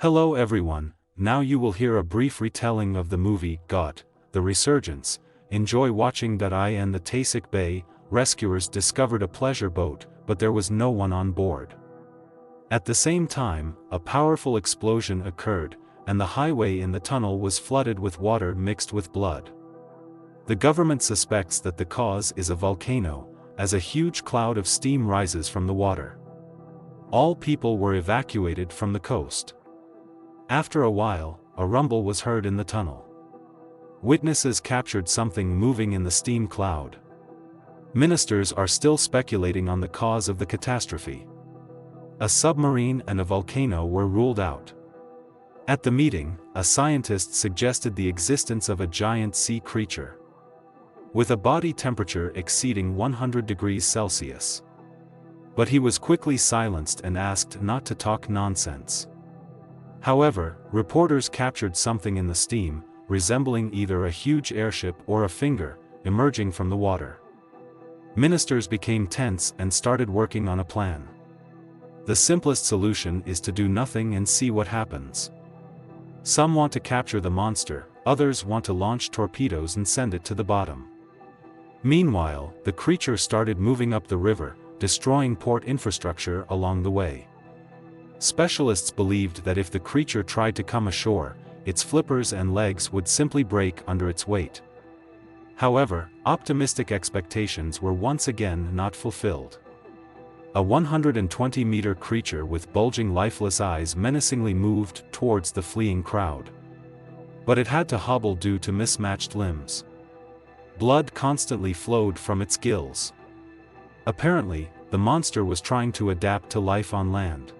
Hello everyone, now you will hear a brief retelling of the movie God, The Resurgence. Enjoy watching that. In the Tasik Bay, rescuers discovered a pleasure boat, but there was no one on board. At the same time, a powerful explosion occurred, and the highway in the tunnel was flooded with water mixed with blood. The government suspects that the cause is a volcano, as a huge cloud of steam rises from the water. All people were evacuated from the coast. After a while, a rumble was heard in the tunnel. Witnesses captured something moving in the steam cloud. Ministers are still speculating on the cause of the catastrophe. A submarine and a volcano were ruled out. At the meeting, a scientist suggested the existence of a giant sea creature with a body temperature exceeding 100 degrees Celsius. But he was quickly silenced and asked not to talk nonsense. However, reporters captured something in the steam, resembling either a huge airship or a finger, emerging from the water. Ministers became tense and started working on a plan. The simplest solution is to do nothing and see what happens. Some want to capture the monster, others want to launch torpedoes and send it to the bottom. Meanwhile, the creature started moving up the river, destroying port infrastructure along the way. Specialists believed that if the creature tried to come ashore, its flippers and legs would simply break under its weight. However, optimistic expectations were once again not fulfilled. A 120-meter creature with bulging lifeless eyes menacingly moved towards the fleeing crowd. But it had to hobble due to mismatched limbs. Blood constantly flowed from its gills. Apparently, the monster was trying to adapt to life on land.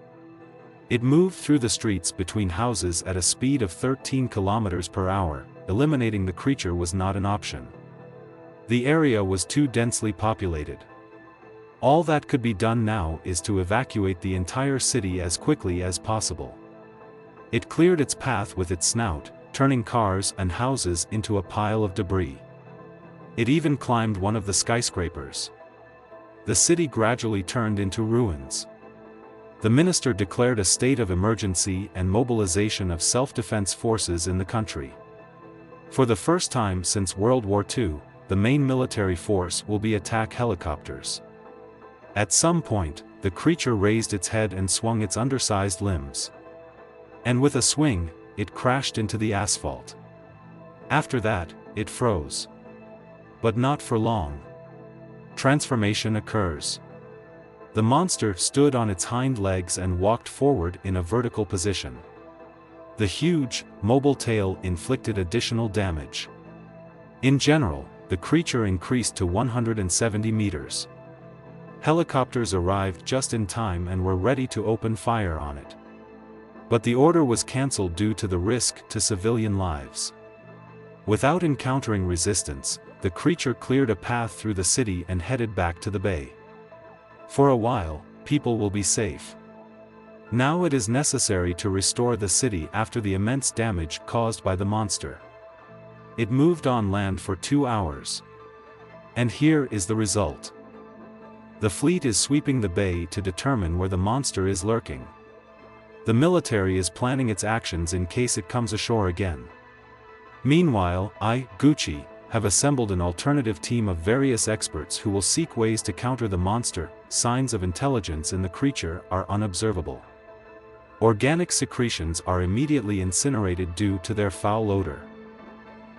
It moved through the streets between houses at a speed of 13 kilometers per hour. Eliminating the creature was not an option. The area was too densely populated. All that could be done now is to evacuate the entire city as quickly as possible. It cleared its path with its snout, turning cars and houses into a pile of debris. It even climbed one of the skyscrapers. The city gradually turned into ruins. The minister declared a state of emergency and mobilization of self-defense forces in the country. For the first time since World War II, the main military force will be attack helicopters. At some point, the creature raised its head and swung its undersized limbs. And with a swing, it crashed into the asphalt. After that, it froze. But not for long. Transformation occurs. The monster stood on its hind legs and walked forward in a vertical position. The huge, mobile tail inflicted additional damage. In general, the creature increased to 170 meters. Helicopters arrived just in time and were ready to open fire on it. But the order was cancelled due to the risk to civilian lives. Without encountering resistance, the creature cleared a path through the city and headed back to the bay. For a while, people will be safe. Now it is necessary to restore the city after the immense damage caused by the monster. It moved on land for 2 hours. And here is the result. The fleet is sweeping the bay to determine where the monster is lurking. The military is planning its actions in case it comes ashore again. Meanwhile, Gucci, have assembled an alternative team of various experts who will seek ways to counter the monster. Signs of intelligence in the creature are unobservable. Organic secretions are immediately incinerated due to their foul odor.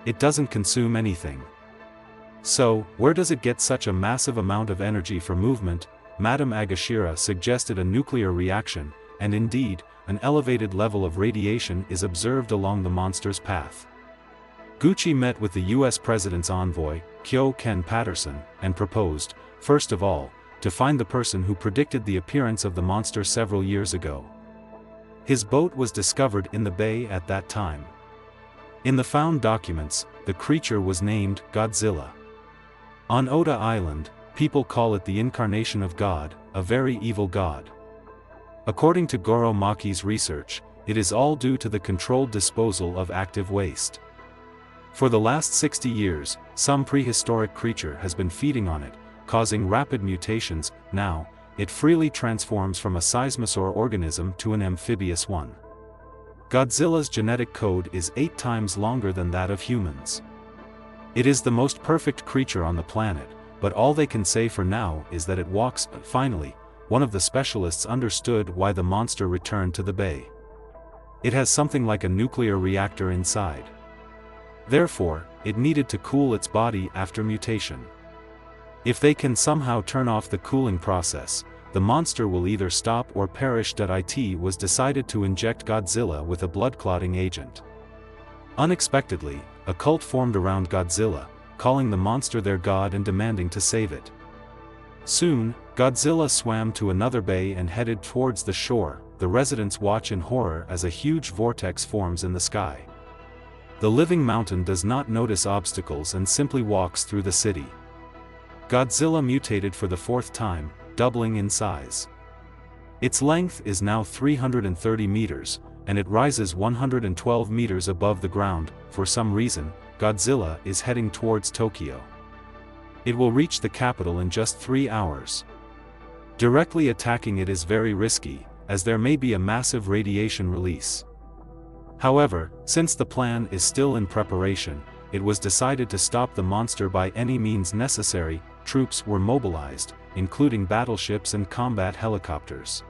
It doesn't consume anything. So, where does it get such a massive amount of energy for movement? Madame Agashira suggested a nuclear reaction, and indeed, an elevated level of radiation is observed along the monster's path. Gucci met with the US President's envoy, Kyo Ken Patterson, and proposed, first of all, to find the person who predicted the appearance of the monster several years ago. His boat was discovered in the bay at that time. In the found documents, the creature was named Godzilla. On Oda Island, people call it the incarnation of God, a very evil god. According to Goro Maki's research, it is all due to the controlled disposal of active waste. For the last 60 years, some prehistoric creature has been feeding on it, causing rapid mutations. Now, it freely transforms from a seismosaur organism to an amphibious one. Godzilla's genetic code is 8 times longer than that of humans. It is the most perfect creature on the planet, but all they can say for now is that it walks. Finally, one of the specialists understood why the monster returned to the bay. It has something like a nuclear reactor inside. Therefore, it needed to cool its body after mutation. If they can somehow turn off the cooling process, the monster will either stop or perish. It was decided to inject Godzilla with a blood-clotting agent. Unexpectedly, a cult formed around Godzilla, calling the monster their god and demanding to save it. Soon, Godzilla swam to another bay and headed towards the shore. The residents watch in horror as a huge vortex forms in the sky. The living mountain does not notice obstacles and simply walks through the city. Godzilla mutated for the 4th time, doubling in size. Its length is now 330 meters, and it rises 112 meters above the ground. For some reason, Godzilla is heading towards Tokyo. It will reach the capital in just 3 hours. Directly attacking it is very risky, as there may be a massive radiation release. However, since the plan is still in preparation, it was decided to stop the monster by any means necessary. Troops were mobilized, including battleships and combat helicopters.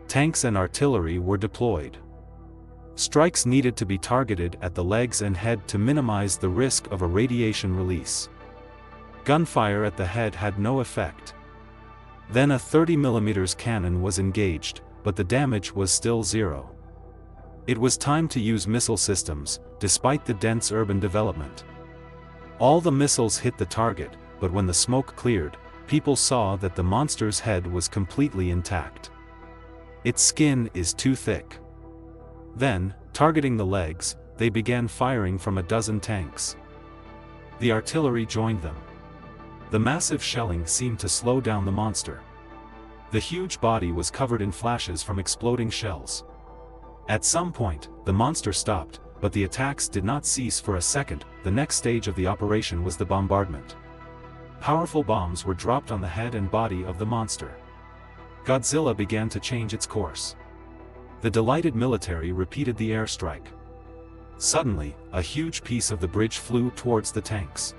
Tanks and artillery were deployed. Strikes needed to be targeted at the legs and head to minimize the risk of a radiation release. Gunfire at the head had no effect. Then a 30mm cannon was engaged, but the damage was still 0. It was time to use missile systems, despite the dense urban development. All the missiles hit the target, but when the smoke cleared, people saw that the monster's head was completely intact. Its skin is too thick. Then, targeting the legs, they began firing from a dozen tanks. The artillery joined them. The massive shelling seemed to slow down the monster. The huge body was covered in flashes from exploding shells. At some point, the monster stopped, but the attacks did not cease for a second. The next stage of the operation was the bombardment. Powerful bombs were dropped on the head and body of the monster. Godzilla began to change its course. The delighted military repeated the airstrike. Suddenly, a huge piece of the bridge flew towards the tanks.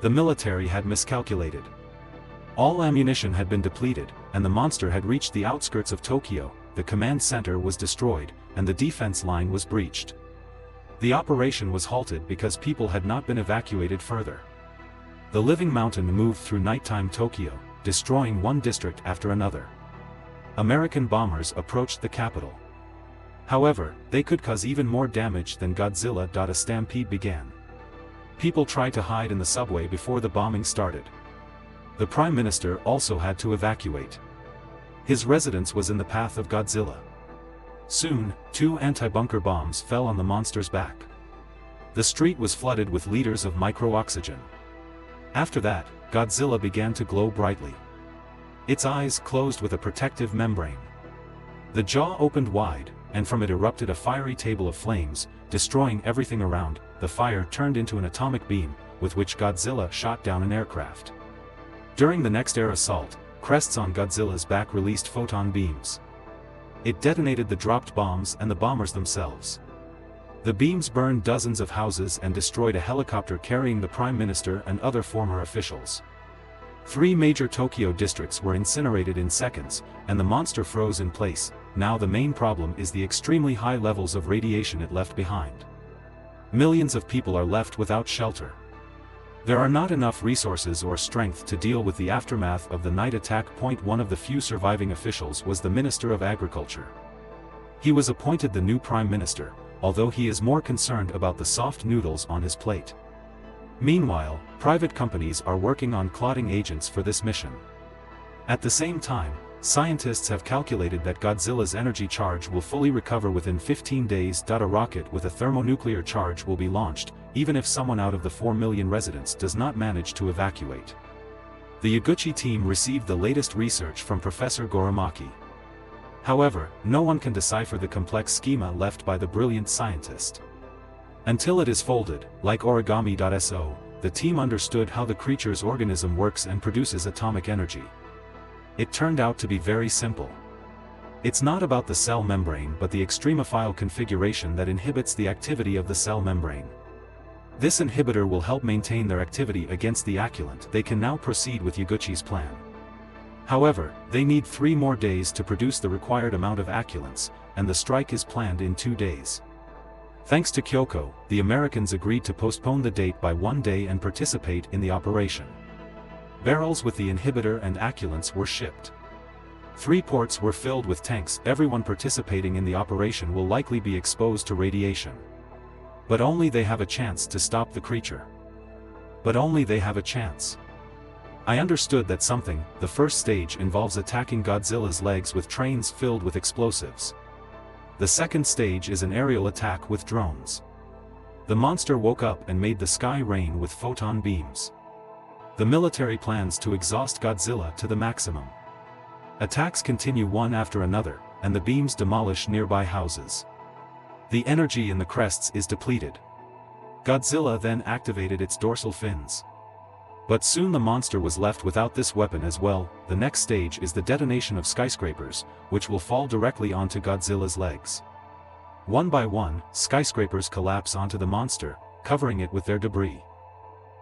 The military had miscalculated. All ammunition had been depleted, and the monster had reached the outskirts of Tokyo. The command center was destroyed, and the defense line was breached. The operation was halted because people had not been evacuated further. The living mountain moved through nighttime Tokyo, destroying one district after another. American bombers approached the capital. However, they could cause even more damage than Godzilla. A stampede began. People tried to hide in the subway before the bombing started. The Prime Minister also had to evacuate. His residence was in the path of Godzilla. Soon, 2 anti-bunker bombs fell on the monster's back. The street was flooded with liters of micro-oxygen. After that, Godzilla began to glow brightly. Its eyes closed with a protective membrane. The jaw opened wide, and from it erupted a fiery table of flames, destroying everything around. The fire turned into an atomic beam, with which Godzilla shot down an aircraft. During the next air assault, crests on Godzilla's back released photon beams. It detonated the dropped bombs and the bombers themselves. The beams burned dozens of houses and destroyed a helicopter carrying the Prime Minister and other former officials. 3 major Tokyo districts were incinerated in seconds, and the monster froze in place. Now the main problem is the extremely high levels of radiation it left behind. Millions of people are left without shelter. There are not enough resources or strength to deal with the aftermath of the night attack. One of the few surviving officials was the Minister of Agriculture. He was appointed the new Prime Minister, although he is more concerned about the soft noodles on his plate. Meanwhile, private companies are working on clotting agents for this mission. At the same time, scientists have calculated that Godzilla's energy charge will fully recover within 15 days. A rocket with a thermonuclear charge will be launched, even if someone out of the 4 million residents does not manage to evacuate. The Yaguchi team received the latest research from Professor Goramaki. However, no one can decipher the complex schema left by the brilliant scientist. Until it is folded, like origami.so, the team understood how the creature's organism works and produces atomic energy. It turned out to be very simple. It's not about the cell membrane but the extremophile configuration that inhibits the activity of the cell membrane. This inhibitor will help maintain their activity against the acculant. They can now proceed with Yaguchi's plan. However, they need 3 more days to produce the required amount of acculants, and the strike is planned in 2 days. Thanks to Kyoko, the Americans agreed to postpone the date by 1 day and participate in the operation. Barrels with the inhibitor and acculants were shipped. 3 ports were filled with tanks. Everyone participating in the operation will likely be exposed to radiation. But only they have a chance to stop the creature. But only they have a chance. I understood that the first stage involves attacking Godzilla's legs with trains filled with explosives. The second stage is an aerial attack with drones. The monster woke up and made the sky rain with photon beams. The military plans to exhaust Godzilla to the maximum. Attacks continue one after another, and the beams demolish nearby houses. The energy in the crests is depleted. Godzilla then activated its dorsal fins. But soon the monster was left without this weapon as well. The next stage is the detonation of skyscrapers, which will fall directly onto Godzilla's legs. One by one, skyscrapers collapse onto the monster, covering it with their debris.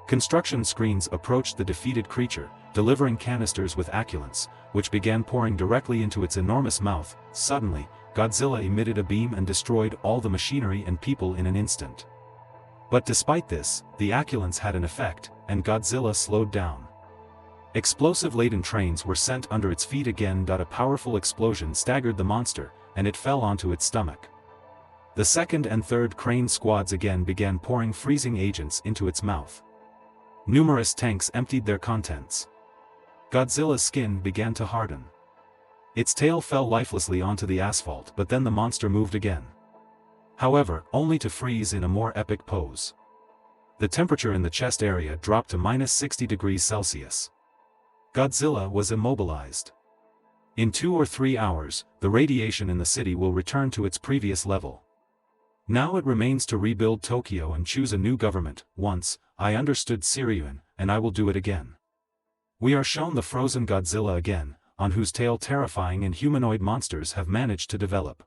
Construction screens approached the defeated creature, delivering canisters with acculants, which began pouring directly into its enormous mouth. Suddenly, Godzilla emitted a beam and destroyed all the machinery and people in an instant. But despite this, the acculants had an effect, and Godzilla slowed down. Explosive-laden trains were sent under its feet again. A powerful explosion staggered the monster, and it fell onto its stomach. The second and third crane squads again began pouring freezing agents into its mouth. Numerous tanks emptied their contents. Godzilla's skin began to harden. Its tail fell lifelessly onto the asphalt, but then the monster moved again. However, only to freeze in a more epic pose. The temperature in the chest area dropped to -60 degrees Celsius. Godzilla was immobilized. In 2 or 3 hours, the radiation in the city will return to its previous level. Now it remains to rebuild Tokyo and choose a new government. Once, I understood Siryuan, and I will do it again. We are shown the frozen Godzilla again, on whose tail terrifying and humanoid monsters have managed to develop.